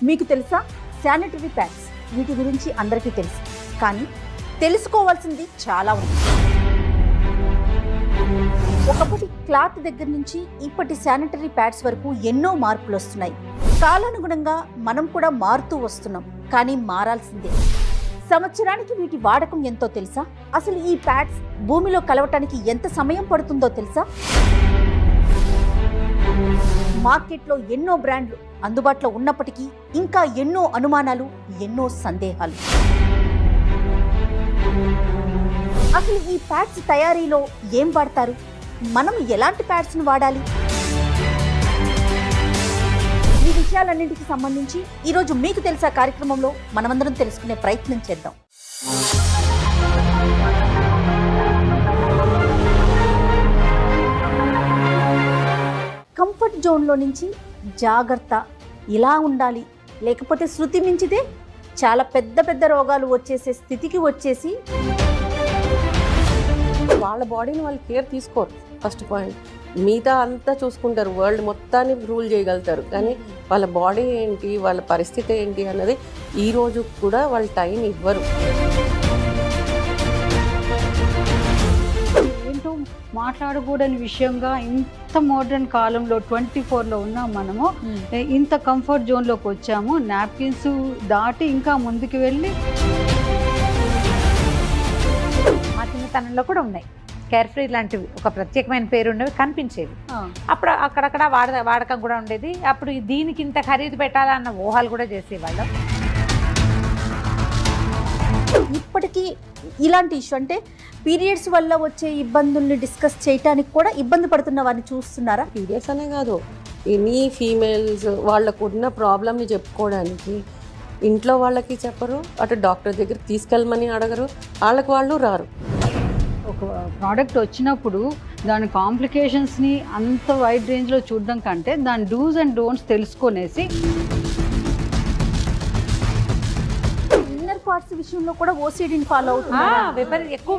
మీకు తెలుసా sanitary pads వీటి గురించి అందరికీ తెలుసు, కానీ తెలుసుకోవాల్సింది చాలా ఉంది. ఒకప్పటి క్లాత్ దగ్గర నుంచి ఇప్పటి శానిటరీ ప్యాడ్స్ వరకు ఎన్నో మార్పులు వస్తున్నాయి. కాలానుగుణంగా మనం కూడా మారుతూ వస్తున్నాం, కానీ మారాల్సిందే. సంవత్సరానికి వీటి వాడకం ఎంతో తెలుసా? అసలు ఈ ప్యాడ్స్ భూమిలో కలవటానికి ఎంత సమయం పడుతుందో తెలుసా? మార్కెట్లో ఎన్నో బ్రాండ్లు అందుబాటులో ఉన్నప్పటికీ ఇంకా ఎన్నో అనుమానాలు, ఎన్నో సందేహాలు. అసలు ఈ ప్యాడ్స్ తయారీలో ఏం వాడతారు? మనం ఎలాంటి ప్యాడ్స్ను వాడాలి? ఈ విషయాలన్నింటికి సంబంధించి ఈరోజు మీకు తెలుసా కార్యక్రమంలో మనమందరం తెలుసుకునే ప్రయత్నం చేద్దాం. కంఫర్ట్ జోన్లో నుంచి జాగ్రత్త, ఇలా ఉండాలి, లేకపోతే శృతి మించితే చాలా పెద్ద పెద్ద రోగాలు వచ్చేసే స్థితికి వచ్చేసి వాళ్ళ బాడీని వాళ్ళు కేర్ తీసుకోరు. First point. మిగతా అంతా చూసుకుంటారు, వరల్డ్ మొత్తాన్ని రూల్ చేయగలుగుతారు, కానీ వాళ్ళ బాడీ ఏంటి, వాళ్ళ పరిస్థితి ఏంటి అన్నది ఈ రోజు కూడా వాళ్ళు టైం ఇవ్వరు. ఏంటో మాట్లాడకూడని విషయంగా ఇంత మోడర్న్ కాలంలో 24లో ఉన్నాం మనము. ఇంత కంఫర్ట్ జోన్లోకి వచ్చాము. నాప్కిన్స్ దాటి ఇంకా ముందుకు వెళ్ళి మా చిన్నతనంలో కూడా ఉన్నాయి కేర్ ఫ్రీ లాంటివి, ఒక ప్రత్యేకమైన పేరు ఉండేవి, కనిపించేవి. అప్పుడు అక్కడక్కడ వాడకం కూడా ఉండేది. అప్పుడు దీనికి ఇంత ఖరీదు పెట్టాలన్న ఊహలు కూడా చేసేవాళ్ళం. ఇప్పటికీ ఇలాంటి ఇష్యూ అంటే పీరియడ్స్ వల్ల వచ్చే ఇబ్బందుల్ని డిస్కస్ చేయడానికి కూడా ఇబ్బంది పడుతున్న వారిని చూస్తున్నారా? పీరియడ్స్ అనే కాదు, ఎనీ ఫీమేల్స్ వాళ్ళకు ఉన్న ప్రాబ్లమ్ని చెప్పుకోవడానికి ఇంట్లో వాళ్ళకి చెప్పరు, అటు డాక్టర్ దగ్గరికి తీసుకెళ్ళమని అడగరు, వాళ్ళకి వాళ్ళు రారు. ఒక ప్రోడక్ట్ వచ్చినప్పుడు దాని కాంప్లికేషన్స్ని అంత వైడ్ రేంజ్లో చూడడం కంటే దాని డూస్ అండ్ డోంట్స్ తెలుసుకొనేసి ఇన్నర్ పార్ట్స్ విషయంలో కూడా ఓసిడిని ఫాలో అవుతున్నారు. ఎక్కువ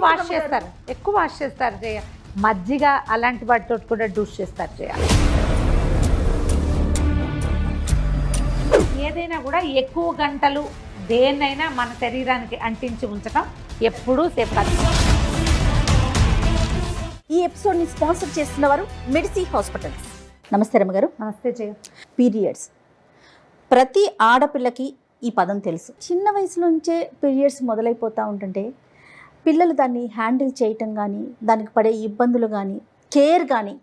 వాష్ చేస్తారు జయ. మజ్జిగ అలాంటి వాటితో కూడా డూస్ చేస్తారు జయ. ఏదైనా కూడా ఎక్కువ గంటలు దేన్నైనా మన శరీరానికి అంటించి ఉంచడం ఎప్పుడూ సేఫ్ కాదు. ఈ ఎపిసోడ్ని స్పాన్సర్ చేస్తున్న వారు మెడిసి హాస్పిటల్స్. నమస్తే రమ్మ గారు. నమస్తే జయ. పీరియడ్స్ ప్రతి ఆడపిల్లకి ఈ పదం తెలుసు. చిన్న వయసు నుంచే పీరియడ్స్ మొదలైపోతూ ఉంటుంటే పిల్లలు దాన్ని హ్యాండిల్ చేయటం కానీ, దానికి పడే ఇబ్బందులు కానీ, కేర్ కానీ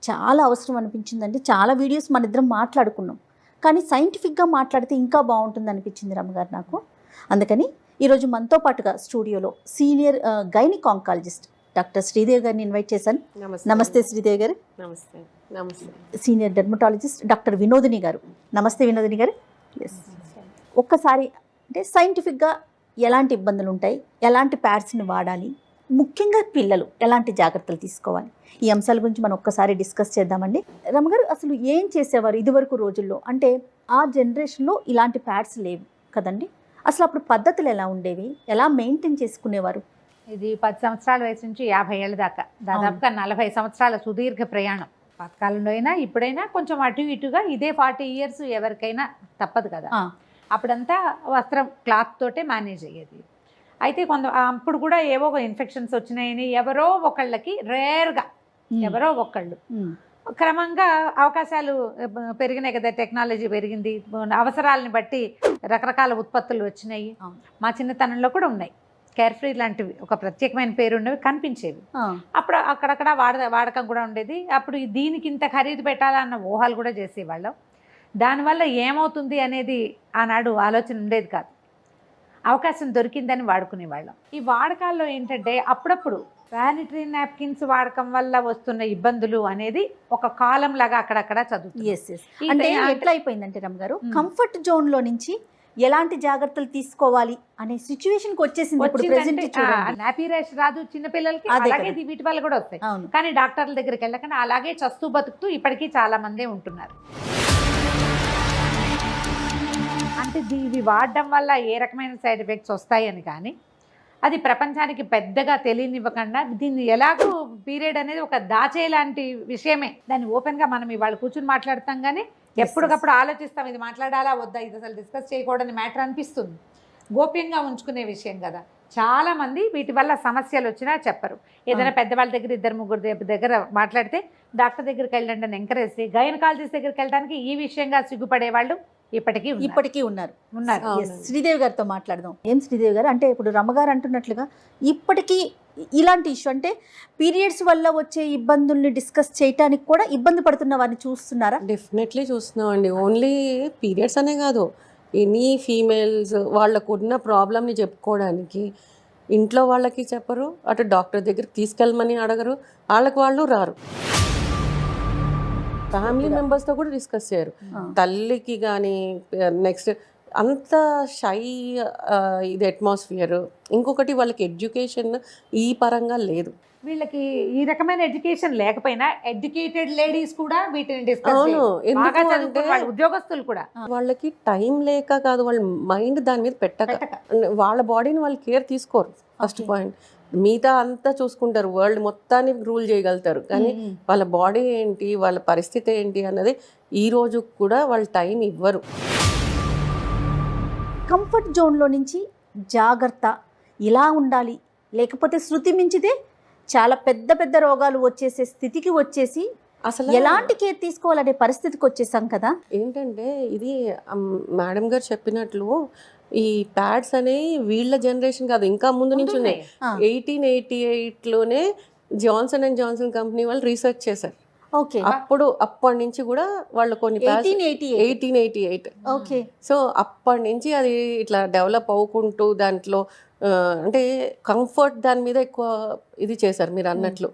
చాలా అవసరం అనిపించిందండి. చాలా వీడియోస్ మన ఇద్దరం మాట్లాడుకున్నాం, కానీ సైంటిఫిక్గా మాట్లాడితే ఇంకా బాగుంటుంది అనిపించింది రమ్మగారు నాకు. అందుకని ఈరోజు మనతో పాటుగా స్టూడియోలో senior gynaec oncologist doctor Sridevi గారిని ఇన్వైట్ చేశాను. నమస్తే శ్రీదేవి గారు. నమస్తే. నమస్తే. సీనియర్ డెర్మటాలజిస్ట్ డాక్టర్ వినోదిని గారు. నమస్తే వినోదిని గారు. ఎస్. ఒక్కసారి అంటే సైంటిఫిక్గా ఎలాంటి ఇబ్బందులు ఉంటాయి, ఎలాంటి ప్యాడ్స్ని వాడాలి, ముఖ్యంగా పిల్లలు ఎలాంటి జాగ్రత్తలు తీసుకోవాలి, ఈ అంశాల గురించి మనం ఒక్కసారి డిస్కస్ చేద్దామండి. రమ్మగారు, అసలు ఏం చేసేవారు ఇదివరకు రోజుల్లో? అంటే ఆ జనరేషన్లో ఇలాంటి ప్యాడ్స్ లేవు కదండి. అసలు అప్పుడు పద్ధతులు ఎలా ఉండేవి, ఎలా మెయింటైన్ చేసుకునేవారు? ఇది 10 సంవత్సరాల వయసు నుంచి 50 ఏళ్ళ దాకా, దాదాపుగా 40 సంవత్సరాల సుదీర్ఘ ప్రయాణం. పాతకాలంలో అయినా ఇప్పుడైనా కొంచెం అటు ఇటుగా ఇదే 40 ఇయర్స్ ఎవరికైనా తప్పదు కదా. అప్పుడంతా వస్త్రం క్లాత్ తోటే మేనేజ్ అయ్యేది. అయితే అప్పుడు కూడా ఏవో ఇన్ఫెక్షన్స్ వచ్చినాయని ఎవరో ఒకళ్ళకి రేర్గా ఎవరో ఒకళ్ళు, క్రమంగా అవకాశాలు పెరిగినాయి కదా, టెక్నాలజీ పెరిగింది, అవసరాలని బట్టి రకరకాల ఉత్పత్తులు వచ్చినాయి. మా చిన్నతనంలో కూడా ఉన్నాయి కేర్ ఫ్రీ లాంటివి, ఒక ప్రత్యేకమైన పేరు ఉండేవి, కనిపించేవి. అప్పుడు అక్కడక్కడ వాడకం కూడా ఉండేది. అప్పుడు దీనికి ఇంత ఖరీదు పెట్టాలన్న ఊహలు కూడా చేసేవాళ్ళం. దానివల్ల ఏమవుతుంది అనేది ఆనాడు ఆలోచన ఉండేది కాదు. అవకాశం దొరికిందని వాడుకునేవాళ్ళం. ఈ వాడకాల్లో ఏంటంటే అప్పుడప్పుడు శానిటరీ నాప్కిన్స్ వాడకం వల్ల వస్తున్న ఇబ్బందులు అనేది ఒక కాలం లాగా అక్కడక్కడ చదువుతుంది. అంటే ఎట్లా అయిపోయిందంటే రమ్మగారు, కంఫర్ట్ జోన్లో నుంచి ఎలాంటి జాగ్రత్తలు తీసుకోవాలి అనే సిచ్యువేషన్కి వచ్చేసింది. నాపీ ర్యాష్ రాదు చిన్నపిల్లలకి, అలాగే వీటి వల్ల కూడా వస్తాయి. కానీ డాక్టర్ల దగ్గరికి వెళ్ళకుండా అలాగే చస్తూ బతుకుతూ ఇప్పటికీ చాలా మందే ఉంటున్నారు. అంటే ఇవి వాడడం వల్ల ఏ రకమైన సైడ్ ఎఫెక్ట్స్ వస్తాయని కానీ అది ప్రపంచానికి పెద్దగా తెలియనివ్వకుండా, దీన్ని ఎలాగో పీరియడ్ అనేది ఒక దాచేలాంటి విషయమే, దాన్ని ఓపెన్గా మనం ఇవాళ కూర్చుని మాట్లాడతాం, కానీ ఎప్పటికప్పుడు ఆలోచిస్తాం, ఇది మాట్లాడాలా వద్దా, ఇది అసలు డిస్కస్ చేయకూడని మ్యాటర్ అనిపిస్తుంది. గోప్యంగా ఉంచుకునే విషయం కదా. చాలా మంది వీటి వల్ల సమస్యలు వచ్చినా చెప్పరు. ఏదైనా పెద్దవాళ్ళ దగ్గర 2-3 దగ్గర మాట్లాడితే డాక్టర్ దగ్గరికి వెళ్ళండి అని ఎంకరేజ్, గైనకాలజిస్ట్ దగ్గరికి వెళ్ళడానికి ఈ విషయంగా సిగ్గుపడే వాళ్ళు ఇప్పటికీ ఉన్నారు. అవునండి. శ్రీదేవి గారితో మాట్లాడదాం. ఏం శ్రీదేవి గారు, అంటే ఇప్పుడు రమ్మగారు అంటున్నట్లుగా ఇప్పటికీ ఇలాంటి ఇష్యూ, అంటే పీరియడ్స్ వల్ల వచ్చే ఇబ్బందుల్ని డిస్కస్ చేయడానికి కూడా ఇబ్బంది పడుతున్న వారిని చూస్తున్నారా? డెఫినెట్లీ చూస్తున్నామండి. ఓన్లీ పీరియడ్స్ అనే కాదు, ఎనీ ఫీమేల్స్ వాళ్ళకున్న ప్రాబ్లమ్ని చెప్పుకోవడానికి ఇంట్లో వాళ్ళకి చెప్పరు, అటు డాక్టర్ దగ్గరికి తీసుకెళ్ళమని అడగరు, వాళ్ళకి వాళ్ళు రారు, ఫ్యామిలీ మెంబర్స్తో కూడా డిస్కస్ చేయరు. తల్లికి కానీ నెక్స్ట్ అంత షై ఇది అట్మాస్ఫియర్. ఇంకొకటి వాళ్ళకి ఎడ్యుకేషన్ ఈ పరంగా లేదు. వీళ్ళకి ఈ రకమైన ఎడ్యుకేషన్ లేకపోయినా ఎడ్యుకేటెడ్ లేడీస్ కూడా వీటిని డిస్కస్ అవును, బాగా ఎందుకు చదువుకున్న వాళ్ళు, ఉద్యోగస్తులు కూడా వాళ్ళకి టైం లేక కాదు, వాళ్ళ మైండ్ దాని మీద పెట్టక వాళ్ళ బాడీని వాళ్ళు కేర్ తీసుకోరు. First point. మిగతా అంతా చూసుకుంటారు, వరల్డ్ మొత్తాన్ని రూల్ చేయగలుగుతారు, కానీ వాళ్ళ బాడీ ఏంటి, వాళ్ళ పరిస్థితి ఏంటి అన్నది ఈ రోజు కూడా వాళ్ళు టైం ఇవ్వరు. కంఫర్ట్ జోన్లో నుంచి జాగ్రత్త, ఇలా ఉండాలి, లేకపోతే శృతి మించితే చాలా పెద్ద పెద్ద రోగాలు వచ్చేసే స్థితికి వచ్చేసి అసలు ఎలాంటి కేర్ తీసుకోవాలనే పరిస్థితికి వచ్చేసాం కదా. ఏంటంటే ఇది మేడం గారు చెప్పినట్లు ఈ ప్యాడ్స్ అనేవి వీళ్ళ జనరేషన్ కాదు, ఇంకా ముందు నుంచి ఉన్నాయి. 1888లోనే జాన్సన్ అండ్ జాన్సన్ కంపెనీ వాళ్ళు రీసెర్చ్ చేశారు. ఓకే, అప్పటి నుంచి కూడా వాళ్ళు కొన్ని 1888. ఓకే. సో అప్పటి నుంచి అది ఇట్లా డెవలప్ అవ్వుకుంటూ దాంట్లో అంటే కంఫర్ట్ దాని మీద ఎక్కువ ఇది చేశారు. మీరు అన్నట్లు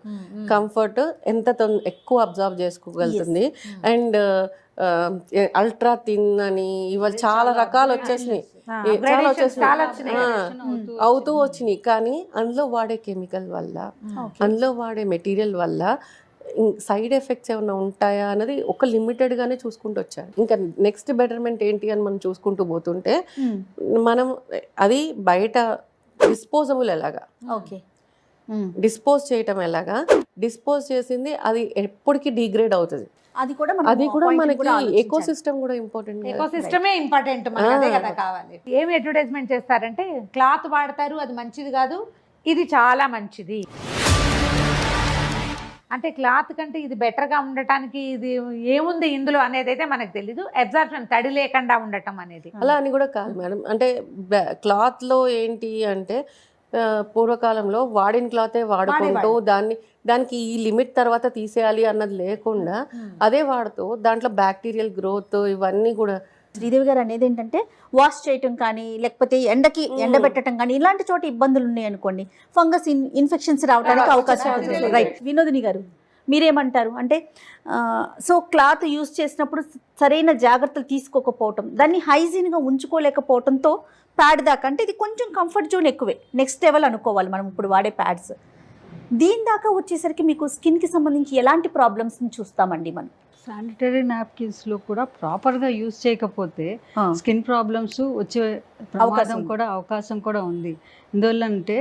కంఫర్ట్ ఎంత ఎక్కువ అబ్జర్వ్ చేసుకోగలుగుతుంది, అండ్ అల్ట్రా థిన్ అని ఇవాళ చాలా రకాలు వచ్చేసినాయి, అవుతూ వచ్చినాయి. కానీ అందులో వాడే కెమికల్ వల్ల, అందులో వాడే మెటీరియల్ వల్ల సైడ్ ఎఫెక్ట్స్ ఏమైనా ఉంటాయా అన్నది ఒక లిమిటెడ్గానే చూసుకుంటూ వచ్చారు. ఇంకా నెక్స్ట్ బెటర్మెంట్ ఏంటి అని మనం చూసుకుంటూ పోతుంటే మనం అది బయట డిస్పోజబుల్ ఎలాగా, ఓకే, డిస్పోజ్ చేయటం ఎలాగా, డిస్పోజ్ చేసింది అది ఎప్పటికీ డిగ్రేడ్ అవుతుంది. అది కూడా మనకి ఎకో సిస్టమ్ కూడా ఇంపార్టెంట్. ఎకో సిస్టమే ఇంపార్టెంట్, మనకి అదే కదా కావాలి. ఏమి అడ్వర్టైజ్మెంట్ చేస్తారంటే క్లాత్ వాడతారు, అది మంచిది కాదు, ఇది చాలా మంచిది అంటే క్లాత్ కంటే ఇది బెటర్గా ఉండటానికి ఇది ఏముంది ఇందులో అనేది అయితే మనకు తెలీదు. అబ్జార్ప్షన్, తడి లేకుండా ఉండటం అనేది అలా అని కూడా కాదు మేడం. అంటే క్లాత్లో ఏంటి అంటే పూర్వకాలంలో వాడిన క్లాతే వాడుకుంటూ దానికి ఈ లిమిట్ తర్వాత తీసేయాలి అన్నది లేకుండా అదే వాడుతూ దాంట్లో బ్యాక్టీరియల్ గ్రోత్ ఇవన్నీ కూడా. శ్రీదేవి గారు అనేది ఏంటంటే వాష్ చేయటం కానీ, లేకపోతే ఎండకి ఎండబెట్టడం కానీ, ఇలాంటి చోట ఇబ్బందులు ఉన్నాయి అనుకోండి, ఫంగస్ ఇన్ఫెక్షన్స్ రావడానికి అవకాశం ఉంటుంది. రైట్. వినోదిని గారు మీరేమంటారు? అంటే సో క్లాత్ యూజ్ చేసినప్పుడు సరైన జాగ్రత్తలు తీసుకోకపోవటం, దాన్ని హైజీన్గా ఉంచుకోలేకపోవడంతో ప్యాడ్ దాకా, అంటే ఇది కొంచెం కంఫర్ట్ జోన్ ఎక్కువే, నెక్స్ట్ లెవెల్ అనుకోవాలి మనం ఇప్పుడు వాడే ప్యాడ్స్. దీని దాకా వచ్చేసరికి మీకు స్కిన్కి సంబంధించి ఎలాంటి ప్రాబ్లమ్స్ని చూస్తామండి మనం? శానిటరీ నాప్కిన్స్లో కూడా ప్రాపర్గా యూజ్ చేయకపోతే స్కిన్ ప్రాబ్లమ్స్ వచ్చే అవకాశం కూడా ఉంది. ఎందువల్లంటే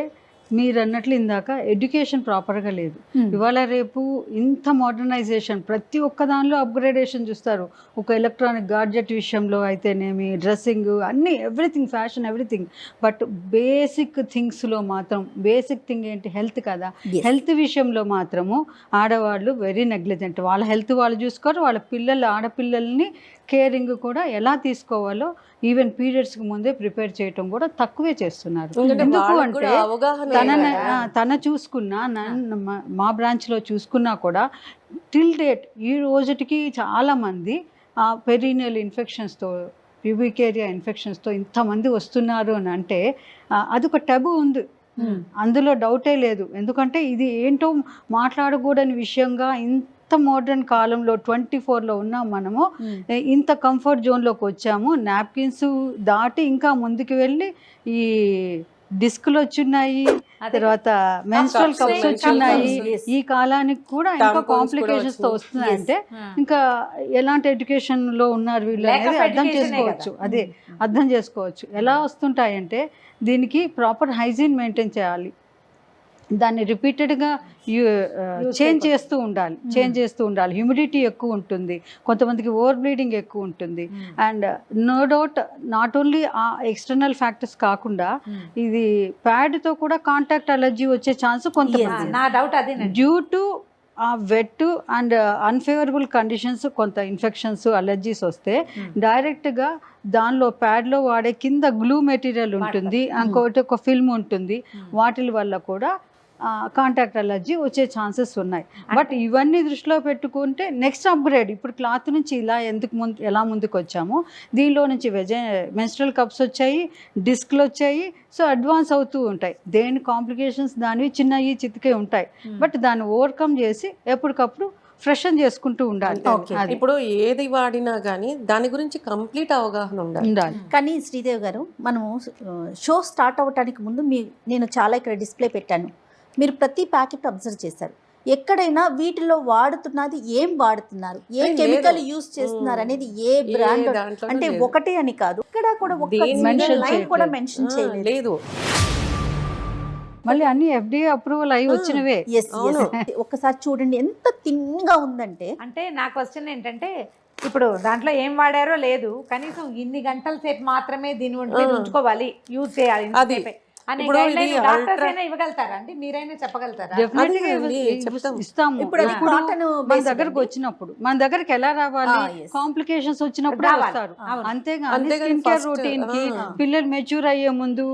మీరు అన్నట్లు ఇందాక ఎడ్యుకేషన్ ప్రాపర్గా లేదు. ఇవాళ రేపు ఇంత మోడర్నైజేషన్, ప్రతి ఒక్క దానిలో అప్గ్రేడేషన్ చూస్తారు. ఒక ఎలక్ట్రానిక్ గాడ్జెట్ విషయంలో అయితేనేమి, డ్రెస్సింగ్, అన్నీ, everything, fashion, everything. But basic థింగ్స్లో మాత్రం, బేసిక్ థింగ్ ఏంటి? హెల్త్ కదా. హెల్త్ విషయంలో మాత్రము ఆడవాళ్ళు వెరీ నెగ్లిజెంట్. వాళ్ళ హెల్త్ వాళ్ళు చూసుకోరు, వాళ్ళ ఆడపిల్లల్ని కేరింగ్ కూడా ఎలా తీసుకోవాలో ఈవెన్ పీరియడ్స్కి ముందే ప్రిపేర్ చేయటం కూడా తక్కువే చేస్తున్నారు. ఎందుకు అంటే తన చూసుకున్నా, మా బ్రాంచ్లో చూసుకున్నా కూడా టిల్ డేట్ ఈ రోజుటికి చాలామంది పెరీనియల్ ఇన్ఫెక్షన్స్తో, ప్యూబిక్ ఏరియా ఇన్ఫెక్షన్స్తో ఇంతమంది వస్తున్నారు అని అంటే అదొక టబు ఉంది, అందులో డౌటే లేదు. ఎందుకంటే ఇది ఏంటో మాట్లాడకూడని విషయంగా ఇంత మోడర్న్ కాలంలో 24లో ఉన్నాం మనము. ఇంత కంఫర్ట్ జోన్లోకి వచ్చాము. నాప్కిన్స్ దాటి ఇంకా ముందుకు వెళ్ళి ఈ డిస్కులు వచ్చున్నాయి, తర్వాత మెన్స్ట్రల్ కప్స్ వచ్చున్నాయి. ఈ కాలానికి కూడా ఇంకా కాంప్లికేషన్స్ తో వస్తున్నాయి. అంటే ఇంకా ఎలాంటి ఎడ్యుకేషన్ లో ఉన్నారు వీళ్ళు అనేది అర్థం చేసుకోవచ్చు. ఎలా వస్తుంటాయంటే దీనికి ప్రాపర్ హైజీన్ మెయింటైన్ చేయాలి. దాన్ని రిపీటెడ్గా చేంజ్ చేస్తూ ఉండాలి. హ్యూమిడిటీ ఎక్కువ ఉంటుంది, కొంతమందికి ఓవర్ బ్లీడింగ్ ఎక్కువ ఉంటుంది. And no doubt not only ఆ ఎక్స్టర్నల్ ఫ్యాక్టర్స్ కాకుండా ఇది ప్యాడ్తో కూడా కాంటాక్ట్ అలర్జీ వచ్చే ఛాన్స్ కొంతమంది నా డౌట్ అదే డ్యూ టు ఆ వెట్ అండ్ అన్ఫేవరబుల్ కండిషన్స్, కొంత ఇన్ఫెక్షన్స్, అలర్జీస్ వస్తే డైరెక్ట్గా దానిలో ప్యాడ్లో వాడే కింద గ్లూ మెటీరియల్ ఉంటుంది, ఇంకొకటి ఒక ఫిల్మ్ ఉంటుంది, వాటి వల్ల కూడా కాంటాక్ట్ అలర్జీ వచ్చే ఛాన్సెస్ ఉన్నాయి. బట్ ఇవన్నీ దృష్టిలో పెట్టుకుంటే నెక్స్ట్ అప్గ్రేడ్, ఇప్పుడు క్లాత్ నుంచి ఎలా ముందుకు వచ్చామో దీనిలో నుంచి మెన్స్ట్రల్ కప్స్ వచ్చాయి, డిస్క్లు వచ్చాయి. సో అడ్వాన్స్ అవుతూ ఉంటాయి, దేని కాంప్లికేషన్స్ దానివి చిన్నవి చితికే ఉంటాయి. బట్ దాన్ని ఓవర్కమ్ చేసి ఎప్పటికప్పుడు ఫ్రెషన్ చేసుకుంటూ ఉండాలి. ఇప్పుడు ఏది వాడినా కానీ దాని గురించి కంప్లీట్ అవగాహన ఉండాలి. కానీ శ్రీదేవి గారు, మనము షో స్టార్ట్ అవ్వడానికి ముందు నేను చాలా ఇక్కడ డిస్ప్లే పెట్టాను, మీరు ప్రతి ప్యాకెట్ అబ్జర్వ్ చేశారు. ఎక్కడైనా వీటిలో వాడుతున్నది ఏం వాడుతున్నారు, ఏ కెమికల్ యూస్ చేస్తున్నారు అనేది, ఏ బ్రాండ్ అంటే ఒకటే అని కాదు, ఇక్కడ కూడా కూడా మెన్షన్ చేయలేదు. మళ్ళీ అన్ని FDA అప్రూవల్ అయ్యి వచ్చినవే. ఒక్కసారి చూడండి ఎంత థిన్గా ఉందంటే. అంటే నా క్వశ్చన్ ఏంటంటే, ఇప్పుడు దాంట్లో ఏం వాడారో లేదు, కనీసం ఇన్ని గంటల సేపు మాత్రమే దీని ఒంటి మీద ఉంచుకోవాలి, యూజ్ చేయాలి అనే గైడ్లైన్ డాక్టర్స్ అయినా ఇవ్వగలుగుతారా అండి, మీరైనా చెప్పగలుగుతారా? ఇస్తాము. ఇప్పుడు మన దగ్గరకు వచ్చినప్పుడు, మన దగ్గరికి ఎలా రావాలి, కాంప్లికేషన్స్ వచ్చినప్పుడు వస్తారు. అంతేగాని స్కిన్ కేర్ రొటీన్ కి పిల్లలు మెచ్యూర్ అయ్యే ముందు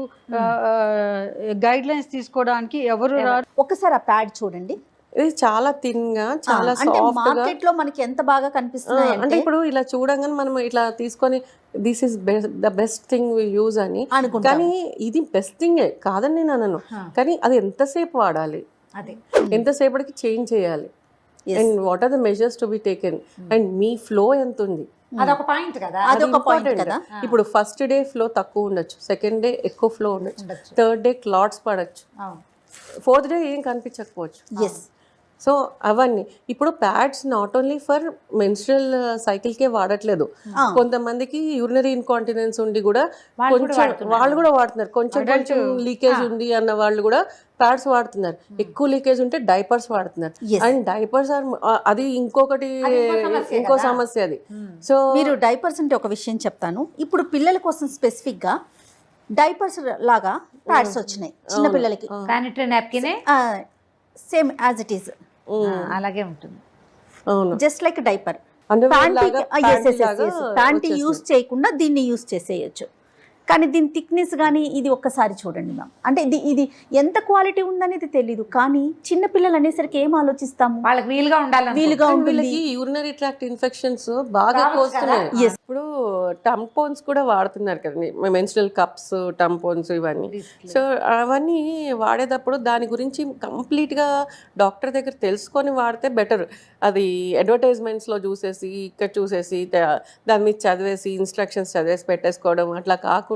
గైడ్ లైన్స్ తీసుకోవడానికి ఎవరు రారు. ఒకసారి ఆ ప్యాడ్ చూడండి, ఇది చాలా థిన్ గా, చాలా సాఫ్ట్ గా. మార్కెట్ లో మనకి ఎంత బాగా కనిపిస్తున్నాయి అంటే ఇప్పుడు ఇలా చూడంగానే మనం ఇట్లా తీసుకొని this is the best thing we use అని, కానీ ఇది బెస్ట్ థింగే కాదని నేను అనను, కానీ అది ఎంతసేపు వాడాలి, ఎంతసేపటికి చేంజ్ చేయాలి, and what are the measures to be taken, and మీ ఫ్లో ఎంత ఉంది, అదొక పాయింట్ కదా, అదొక పాయింట్ కదా. ఇప్పుడు ఫస్ట్ డే ఫ్లో తక్కువ ఉండొచ్చు, సెకండ్ డే ఎక్కువ ఫ్లో ఉండొచ్చు, థర్డ్ డే క్లాట్స్ పడచ్చు, ఫోర్త్ డే ఏం కనిపించకపోవచ్చు. సో అవన్నీ ఇప్పుడు pads not only for menstrual సైకిల్కే వాడట్లేదు, కొంతమందికి యూరినరీ ఇన్కాంటినెన్స్ ఉండి కూడా కొంచెం వాళ్ళు కూడా వాడుతున్నారు, కొంచెం లీకేజ్ ఉంది అన్న వాళ్ళు కూడా ప్యాడ్స్ వాడుతున్నారు, ఎక్కువ లీకేజ్ ఉంటే డైపర్స్ వాడుతున్నారు. అండ్ డైపర్స్ అది ఇంకో సమస్య అది. సో మీరు డైపర్స్ అంటే ఒక విషయం చెప్తాను, ఇప్పుడు పిల్లల కోసం స్పెసిఫిక్ గా డైపర్స్ లాగా ప్యాడ్స్ వచ్చినాయి చిన్న పిల్లలకి, sanitary napkin same as it is, అలాగే ఉంటుంది, just like diaper. Panty use చేయకుండా దీన్ని యూస్ చేసేయచ్చు, కానీ దీని థిక్నెస్ కానీ ఇది ఒక్కసారి చూడండి మ్యామ్. అంటే ఇది ఎంత క్వాలిటీ ఉందనేది తెలీదు, కానీ చిన్న పిల్లలు అనేసరికి ఏం ఆలోచిస్తాము, వాళ్ళకి వీలుగా ఉంటుంది. యూరినరీ ట్రాక్ట్ ఇన్ఫెక్షన్స్ బాగా వస్తున్నాయి. ఇప్పుడు టంపోన్స్ కూడా వాడుతున్నారు కదండి, మెన్స్ట్రల్ కప్స్, టంపోన్స్ ఇవన్నీ. సో అవన్నీ వాడేటప్పుడు దాని గురించి కంప్లీట్గా డాక్టర్ దగ్గర తెలుసుకొని వాడితే బెటర్. అది అడ్వర్టైజ్మెంట్స్లో చూసేసి ఇక్కడ చూసేసి దాని మీద చదివేసి ఇన్స్ట్రక్షన్స్ చదివేసి పెట్టేసుకోవడం అట్లా కాకుండా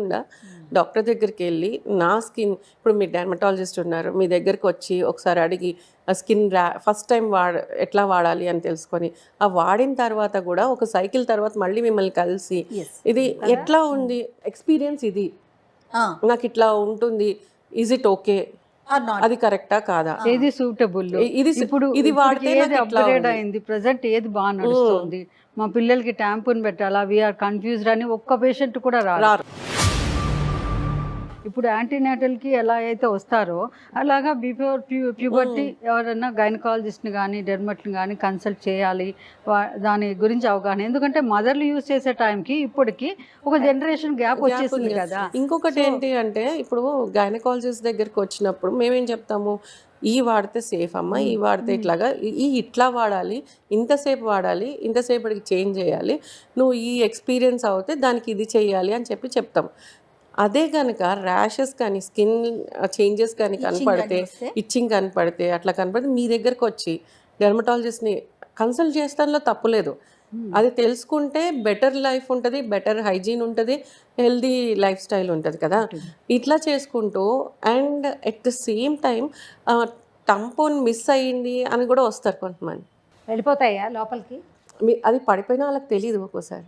డాక్టర్ దగ్గరికి వెళ్ళి, నా స్కిన్ ఇప్పుడు మీ డెర్మటాలజిస్ట్ ఉన్నారు, మీ దగ్గరికి వచ్చి ఒకసారి అడిగి ఆ స్కిన్ ఫస్ట్ టైం ఎట్లా వాడాలి అని తెలుసుకొని, ఆ వాడిన తర్వాత కూడా ఒక సైకిల్ తర్వాత మళ్ళీ మిమ్మల్ని కలిసి ఇది ఎట్లా ఉంది ఎక్స్పీరియన్స్, ఇది నాకు ఇట్లా ఉంటుంది, ఈజ్ ఇట్ ఓకే, అది కరెక్టా కాదా, ఏది సూటబుల్, ఇది వాడితే అప్గ్రేడ్ అయింది, ప్రెసెంట్ ఏది బాగా నడుస్తుంది, మా పిల్లలకి ట్యాంపూన్ పెట్టాలా, వీఆర్ కన్ఫ్యూజ్డ్ అని ఒక్క పేషెంట్ కూడా రారు. ఇప్పుడు యాంటీనేటల్కి ఎలా అయితే వస్తారో అలాగా బిఫోర్ ప్యూబర్టీ ఎవరైనా గైనకాలజిస్ట్ని కానీ డెర్మట్ని కానీ కన్సల్ట్ చేయాలి, దాని గురించి అవగాహన. ఎందుకంటే మదర్లు యూజ్ చేసే టైంకి ఇప్పటికి ఒక జనరేషన్ గ్యాప్ వచ్చేసింది కదా. ఇంకొకటి ఏంటి అంటే, ఇప్పుడు గైనకాలజిస్ట్ దగ్గరికి వచ్చినప్పుడు మేమేం చెప్తాము, ఈ వాడితే సేఫ్ అమ్మ, ఈ వాడితే ఇట్లాగా, ఇట్లా వాడాలి, ఇంతసేపు వాడాలి, ఇంతసేపటికి చేంజ్ చేయాలి, నువ్వు ఈ ఎక్స్పీరియన్స్ అవుతే దానికి ఇది చేయాలి అని చెప్తాం. అదే కనుక ర్యాషెస్ కానీ స్కిన్ చేంజెస్ కానీ కనపడితే, ఇచ్చింగ్ కనపడితే, అట్లా కనపడితే మీ దగ్గరకు వచ్చి డెర్మటాలజిస్ట్ని కన్సల్ట్ చేస్తానిలో తప్పులేదు. అది తెలుసుకుంటే బెటర్ లైఫ్ ఉంటుంది, బెటర్ హైజీన్ ఉంటుంది, హెల్దీ లైఫ్ స్టైల్ ఉంటుంది కదా. ఇట్లా చేసుకుంటూ and at the same time tampon miss అయ్యింది అని కూడా వస్తారు కొంతమంది, వెళ్ళిపోతాయా లోపలికి, అది పడిపోయినా వాళ్ళకి తెలియదు, ఒక్కోసారి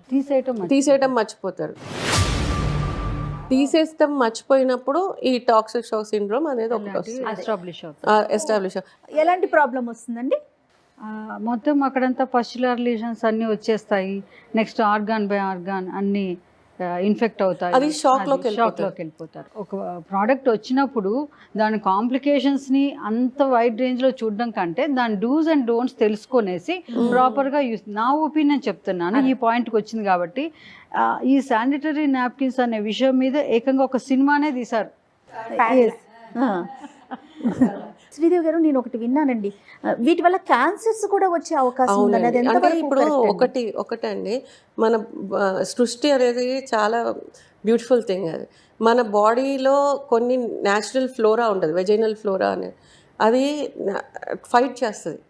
తీసేయటం మర్చిపోతారు. తీసేస్తాం మర్చిపోయినప్పుడు ఈ టాక్సిక్ షాక్ సిండ్రోమ్ అనేది ఒకటి వస్తుంది, ఎస్టాబ్లిష్ అవుతుంది. ఎస్టాబ్లిష్. ఎలాంటి ప్రాబ్లం వస్తుందండి? మొత్తం అక్కడంతా పస్చులర్ లీషన్స్ అన్నీ వచ్చేస్తాయి. నెక్స్ట్ ఆర్గాన్ బై ఆర్గాన్ అన్నీ ఇన్ఫెక్ట్ అవుతాయి. అది షాక్లోకి వెళ్ళిపోతారు. ఒక ప్రోడక్ట్ వచ్చినప్పుడు దాని కాంప్లికేషన్స్ని అంత వైడ్ రేంజ్లో చూడడం కంటే దాని డూస్ అండ్ డోంట్స్ తెలుసుకొనేసి ప్రాపర్గా యూస్, నా ఒపీనియన్ చెప్తున్నాను, ఈ పాయింట్కి వచ్చింది కాబట్టి. ఈ శానిటరీ నాప్కిన్స్ అనే విషయం మీద ఏకంగా ఒక సినిమానే తీశారు. శ్రీదేవి గారు, నేను ఒకటి విన్నానండి, వీటి వల్ల క్యాన్సర్స్ కూడా వచ్చే అవకాశం ఉందని, అది అంటే ఎంతవరకు ఇప్పుడు correct అండి? ఒకటండి, మన సృష్టి అనేది చాలా బ్యూటిఫుల్ థింగ్. అది మన బాడీలో కొన్ని న్యాచురల్ ఫ్లోరా ఉంటుంది, వెజైనల్ ఫ్లోరా అనేది, అది ఫైట్ చేస్తుంది.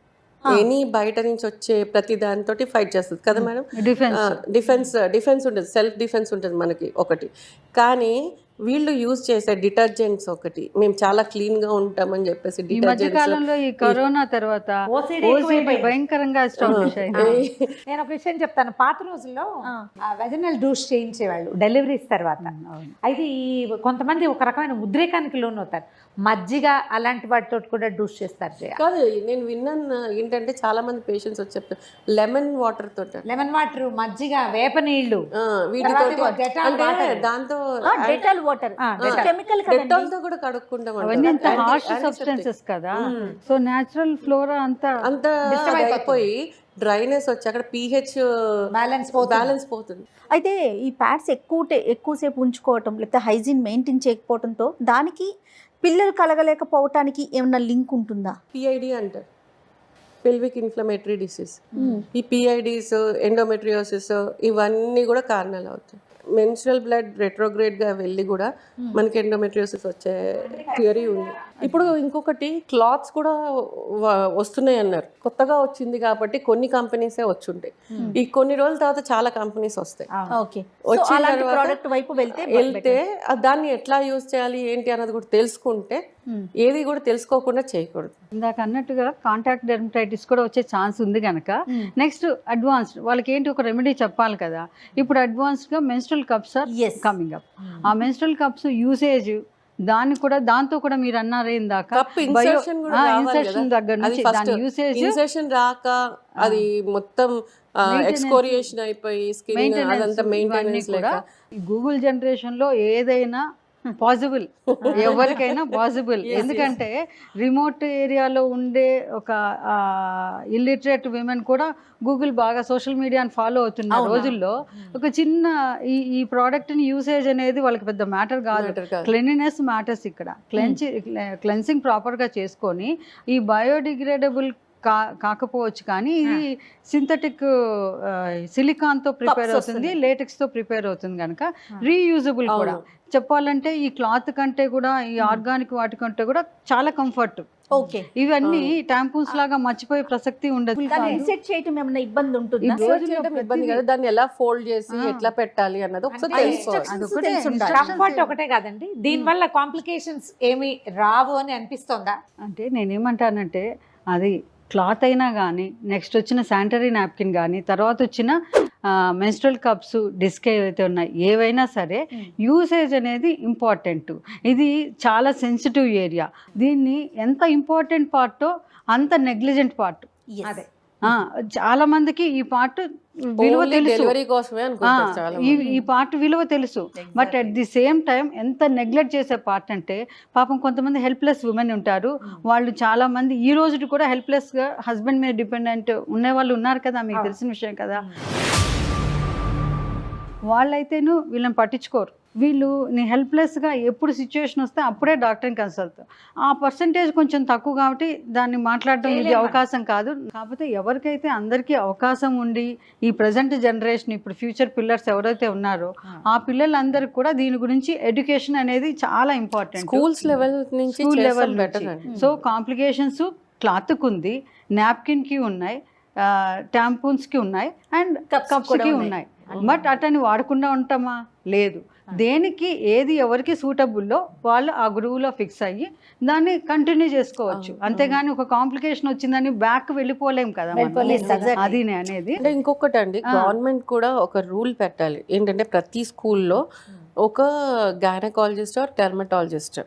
ఎనీ బయట నుంచి వచ్చే ప్రతి దానితో ఫైట్ చేస్తుంది కదా మేడం. డిఫెన్స్ ఉంటుంది, సెల్ఫ్ డిఫెన్స్ ఉంటుంది మనకి ఒకటి. కానీ వీళ్ళు యూజ్ చేసే డిటర్జెంట్స్ ఒకటి, మేము చాలా క్లీన్ గా ఉంటామని చెప్పేసి ఈ మధ్య కాలంలో ఈ కరోనా తర్వాత OCD భయంకరంగా ఎస్టాబ్లిష్ అయింది. నేను ఒక విషయం చెప్తాను. పాత రోజుల్లో వెజనల్ డూస్ చేయించేవాళ్ళు డెలివరీస్ తర్వాత. అయితే ఈ కొంతమంది ఒక రకమైన ఉద్రేకానికి లోనవుతారు. మజ్జిగ అలాంటి వాటితో కూడా డూస్ చేస్తారు. కాదు, నేను విన్నాను ఏంటంటే చాలా మంది పేషెంట్స్ వచ్చి చెప్తారు లెమన్ వాటర్ తోట, లెమన్ వాటర్, మజ్జిగ, వేప నీళ్లు, వీటితో దాంతో డెటాల్ వాటర్, కెమికల్ డెటాల్ తో కూడా కడుక్కుంటాం. అవన్నీ అంత హార్ష్ సబ్స్టెన్సెస్ కదా. సో న్యాచురల్ ఫ్లోరా అంతా అయిపోయి డ్రైనెస్ వచ్చి అక్కడ pH బ్యాలెన్స్ పోతుంది. అయితే ఈ ప్యాడ్స్ ఎక్కువసేపు ఉంచుకోవటం, లేకపోతే హైజీన్ మెయింటైన్ చేయకపోవడంతో దానికి పిల్లలు కలగలేకపోవటానికి ఏమన్నా లింక్ ఉంటుందా? PID అంటారు, పెల్విక్ ఇన్ఫ్లమేటరీ డిసీజ్. ఈ PIDs, ఎండోమెట్రియోసిస్ ఇవన్నీ కూడా కారణాలు అవుతాయి. మెన్స్ట్రల్ బ్లడ్ రెట్రోగ్రేడ్గా వెళ్ళి కూడా మనకి ఎండోమెట్రియోసిస్ వచ్చే థియరీ ఉంది. ఇప్పుడు ఇంకొకటి క్లాత్స్ కూడా వస్తున్నాయి అన్నారు, కొత్తగా వచ్చింది కాబట్టి కొన్ని కంపెనీసే వచ్చుంటాయి. ఈ కొన్ని రోజుల తర్వాత చాలా కంపెనీస్ వస్తాయి. వచ్చిన ప్రోడక్ట్ వైపు వెళ్తే దాన్ని ఎట్లా యూజ్ చేయాలి ఏంటి అన్నది కూడా తెలుసుకుంటే, ఏది కూడా తెలుసుకోకుండా చేయకూడదు. ఇందాక అన్నట్టుగా కాంటాక్ట్ డెర్మటైటిస్ కూడా వచ్చే ఛాన్స్ ఉంది కనుక నెక్స్ట్ అడ్వాన్స్డ్ వాళ్ళకి ఏంటి ఒక రెమెడీ చెప్పాలి కదా. ఇప్పుడు అడ్వాన్స్డ్గా menstrual cups are coming up. ఆ మెన్స్ట్రల్ కప్స్ యూసేజ్ దాంతో కూడా మీరు అన్నారే ఇందాక, ఇన్సెర్షన్ దగ్గర నుంచి దాని యూసేజ్ రాక అది మొత్తం ఎక్స్కోరియేషన్ అయిపోయి స్కిన్ అదంతా మెయింటెనెన్స్ లేక. గూగుల్ జనరేషన్ లో ఏదైనా పాసిబుల్, ఎవరికైనా పాసిబుల్. ఎందుకంటే రిమోట్ ఏరియాలో ఉండే ఒక ఇల్లిటరేట్ విమెన్ కూడా గూగుల్ బాగా సోషల్ మీడియాని ఫాలో అవుతున్న రోజుల్లో ఒక చిన్న ఈ ప్రోడక్ట్ని యూసేజ్ అనేది వాళ్ళకి పెద్ద మ్యాటర్ కాదు. క్లెన్లీనెస్ మ్యాటర్స్ ఇక్కడ. క్లెన్సింగ్ ప్రాపర్గా చేసుకొని ఈ బయోడిగ్రేడబుల్ కాకపోవచ్చు కానీ ఇది సింథటిక్ సిలికాన్తో ప్రిపేర్ అవుతుంది, లేటెక్స్తో ప్రిపేర్ అవుతుంది కనుక రీయూజబుల్ కూడా. చెప్పాలంటే ఈ క్లాత్ కంటే కూడా ఈ ఆర్గానిక్ వాటి కంటే కూడా చాలా కంఫర్ట్. ఇవన్నీ టాంపూన్స్ లాగా మర్చిపోయే ప్రసక్తి ఉండదు. ఇబ్బంది ఉంటుంది, ఇబ్బంది కదా. దాన్ని ఎలా ఫోల్డ్ చేసి ఎట్లా పెట్టాలి అన్నది కంఫర్ట్ ఒకటే కాదండి, దీని వల్ల కాంప్లికేషన్స్ ఏమి రావు అని అనిపిస్తుందా? అంటే నేనేమంటానంటే అది క్లాత్ అయినా కానీ, నెక్స్ట్ వచ్చిన శానిటరీ నాప్కిన్ కానీ, తర్వాత వచ్చిన మెన్స్ట్రల్ కప్స్, డిస్క్ ఏవైతే ఉన్నాయి ఏవైనా సరే యూసేజ్ అనేది ఇంపార్టెంట్. ఇది చాలా సెన్సిటివ్ ఏరియా. దీన్ని ఎంత ఇంపార్టెంట్ పార్టో అంత నెగ్లిజెంట్ పార్ట్. అదే చాలా మందికి ఈ పార్ట్ విలువ తెలుసు, ఈ పార్ట్ విలువ తెలుసు. But at the same time ఎంత నెగ్లెక్ట్ చేసే పార్ట్ అంటే, పాపం కొంతమంది హెల్ప్లెస్ ఉమెన్ ఉంటారు. వాళ్ళు చాలా మంది ఈ రోజు కూడా హెల్ప్లెస్గా హస్బెండ్ మీద డిపెండెంట్ ఉండే వాళ్ళు ఉన్నారు కదా, మీకు తెలిసిన విషయం కదా. వాళ్ళైతేను వీళ్ళని పట్టించుకోరు. వీళ్ళు నీ హెల్ప్లెస్గా ఎప్పుడు సిచ్యువేషన్ వస్తే అప్పుడే డాక్టర్ని కన్సల్ట్. ఆ పర్సంటేజ్ కొంచెం తక్కువ కాబట్టి దాన్ని మాట్లాడడం ఇది అవకాశం కాదు. కాకపోతే ఎవరికైతే అందరికీ అవకాశం ఉండి ఈ ప్రజెంట్ జనరేషన్, ఇప్పుడు ఫ్యూచర్ పిల్లర్స్ ఎవరైతే ఉన్నారో ఆ పిల్లలందరికీ కూడా దీని గురించి ఎడ్యుకేషన్ అనేది చాలా ఇంపార్టెంట్. స్కూల్ లెవెల్ నుంచి. సో కాంప్లికేషన్స్ క్లాత్కి ఉంది, నాప్కిన్కి ఉన్నాయి, టాంపూన్స్కి ఉన్నాయి, అండ్ కప్స్కి ఉన్నాయి. బట్ అటని వాడకుండా ఉంటామా? లేదు. దేనికి ఏది ఎవరికి సూటబుల్లో వాళ్ళు ఆ గురువులో ఫిక్స్ అయ్యి దాన్ని కంటిన్యూ చేసుకోవచ్చు. అంతేగాని ఒక కాంప్లికేషన్ వచ్చిందని బ్యాక్ వెళ్ళిపోలేం కదా. అది అనేది. అంటే ఇంకొకటి అండి, గవర్నమెంట్ కూడా ఒక రూల్ పెట్టాలి ఏంటంటే ప్రతి స్కూల్లో ఒక గైనకాలజిస్ట్ ఆర్ డెర్మటాలజిస్ట్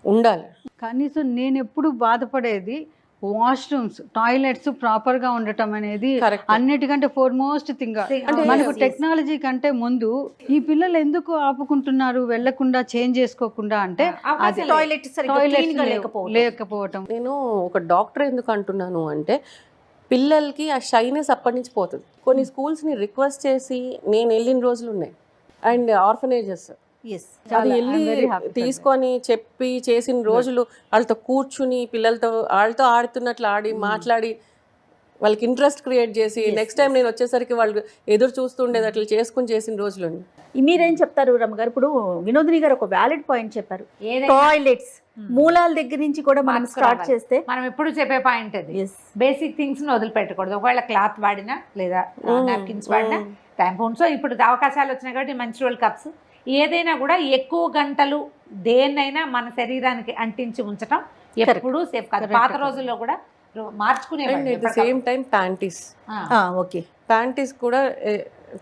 ఉండాలి. కనీసం నేను ఎప్పుడు బాధపడేది వాష్రూమ్స్, టాయిలెట్స్ ప్రాపర్ గా ఉండటం అనేది Correct. అన్నిటికంటే ఫోర్మోస్ట్ థింగ్. అంటే మనకు yes, yes. టెక్నాలజీ కంటే ముందు ఈ పిల్లలు ఎందుకు ఆపుకుంటున్నారు వెళ్లకుండా, చేంజ్ చేసుకోకుండా అంటే అది టాయిలెట్ సరిగ్గా టాయిలెట్స్ clean గా లేకపోవడం. లేకపోవటం. నేను ఒక డాక్టర్ ఎందుకు అంటున్నాను అంటే పిల్లలకి ఆ షైనెస్ అప్పటి నుంచి పోతుంది. కొన్ని స్కూల్స్ని రిక్వెస్ట్ చేసి నేను వెళ్ళిన రోజులు ఉన్నాయి. And orphanages Yes. అది వెళ్ళి I'm very happy for తీసుకొని చెప్పి చేసిన రోజులు, వాళ్ళతో కూర్చుని పిల్లలతో వాళ్ళతో ఆడుతున్నట్లు ఆడి మాట్లాడి వాళ్ళకి ఇంట్రెస్ట్ క్రియేట్ చేసి నెక్స్ట్ టైం నేను వచ్చేసరికి వాళ్ళు ఎదురు చూస్తుండేది అట్లా చేసుకుని చేసిన రోజులు ఉన్నాయి. మీరేం చెప్తారు రమ్మగారు? ఇప్పుడు వినోదిని గారు ఒక వ్యాలిడ్ పాయింట్ చెప్పారు. ఏదైనా టాయిలెట్స్ మూలాల దగ్గర నుంచి కూడా మనం స్టార్ట్ మార్చుకోవాలి. చేస్తే మనం ఎప్పుడు చెప్పే పాయింట్ అది, Yes. బేసిక్ థింగ్స్ ని వదిలిపెట్టకూడదు. ఒకవేళ క్లాత్ వాడినా లేదా నాప్కిన్స్ వాడినా, టైంపూన్స్, ఇప్పుడు అవకాశాలు వచ్చినాయి కాబట్టి menstrual కప్స్, ఏదైనా కూడా ఎక్కువ గంటలు దేన్నైనా మన శరీరానికి అంటించి ఉంచటం ఎప్పుడూ సేఫ్ కాదు. పాత రోజుల్లో కూడా మార్చుకునే and at the same time panties okay. Panties కూడా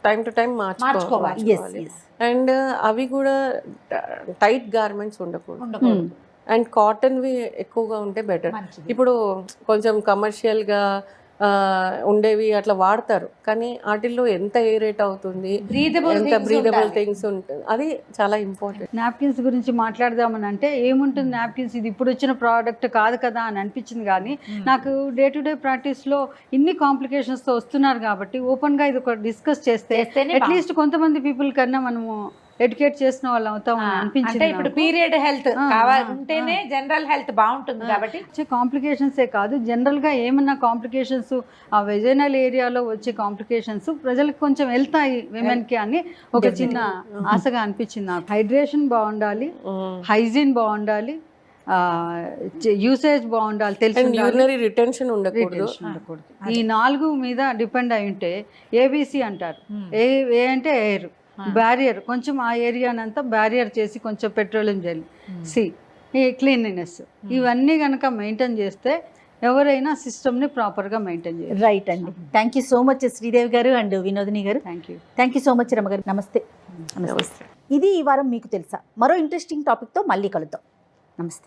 టైం టు టైం మార్చుకోవాలి. మార్చుకోవాలి. అండ్ అవి కూడా టైట్ గార్మెంట్స్ ఉండకూడదు. ఉండకూడదు. అండ్ కాటన్వి ఎక్కువగా ఉంటే బెటర్. మంచిది. ఇప్పుడు కొంచెం కమర్షియల్గా ఉండేవి అట్లా వాడతారు, కానీ వాటిల్లో ఎంత ఎయిరేట్ అవుతుంది, Breathable ఎంత things బ్రీదబుల్ ఉండాలి. థింగ్స్ ఉంటుంది, అది చాలా ఇంపార్టెంట్. నాప్కిన్స్ గురించి మాట్లాడదామని అంటే ఏముంటుంది, నాప్కిన్స్ ఇది ఇప్పుడు వచ్చిన ప్రోడక్ట్ కాదు కదా అని అనిపించింది. కానీ నాకు డే టు డే ప్రాక్టీస్లో ఇన్ని కాంప్లికేషన్స్తో వస్తున్నారు కాబట్టి ఓపెన్గా ఇది ఒక డిస్కస్ చేస్తే చేస్తేనే అట్లీస్ట్ కొంతమంది పీపుల్ కన్నా మనము ఎడ్యుకేట్ చేసిన వాళ్ళు అవుతామని అంటే అనిపించింది. ఇప్పుడు పీరియడ్ హెల్త్ ఉంటేనే జనరల్ హెల్త్ బాగుంటుంది కాబట్టి వచ్చే కాంప్లికేషన్సే కాదు, జనరల్గా ఏమన్నా కాంప్లికేషన్స్ ఆ వెజైనల్ ఏరియాలో వచ్చే కాంప్లికేషన్స్ ప్రజలకు కొంచెం వెళ్తాయి విమెన్కి అని ఒక చిన్న ఆశగా అనిపించింది నాకు. హైడ్రేషన్ బాగుండాలి, హైజీన్ బాగుండాలి, యూసేజ్ బాగుండాలి, తెలిసి అండ్ యూరినరీ రిటెన్షన్ ఉండకూడదు. ఉండకూడదు. ఈ 4 మీద డిపెండ్ అయి ఉంటే ఏబీసీ అంటారు. ఏ అంటే ఎయిర్ బ్యారియర్, కొంచెం ఆ ఏరియానంతా బ్యారియర్ చేసి కొంచెం పెట్రోలియం జెల్, సి ఈ క్లీన్లీనెస్, ఇవన్నీ కనుక మెయింటైన్ చేస్తే ఎవరైనా సిస్టమ్ని ప్రాపర్గా మెయింటైన్ చేయాలి. రైట్ అండి. Thank you so much Sridevi గారు అండ్ వినోదిని గారు. థ్యాంక్ యూ సో మచ్ రమ్మ గారు. నమస్తే. నమస్తే. ఇది ఈ వారం మీకు తెలుసా. మరో ఇంట్రెస్టింగ్ టాపిక్తో మళ్ళీ కలుద్దాం. నమస్తే.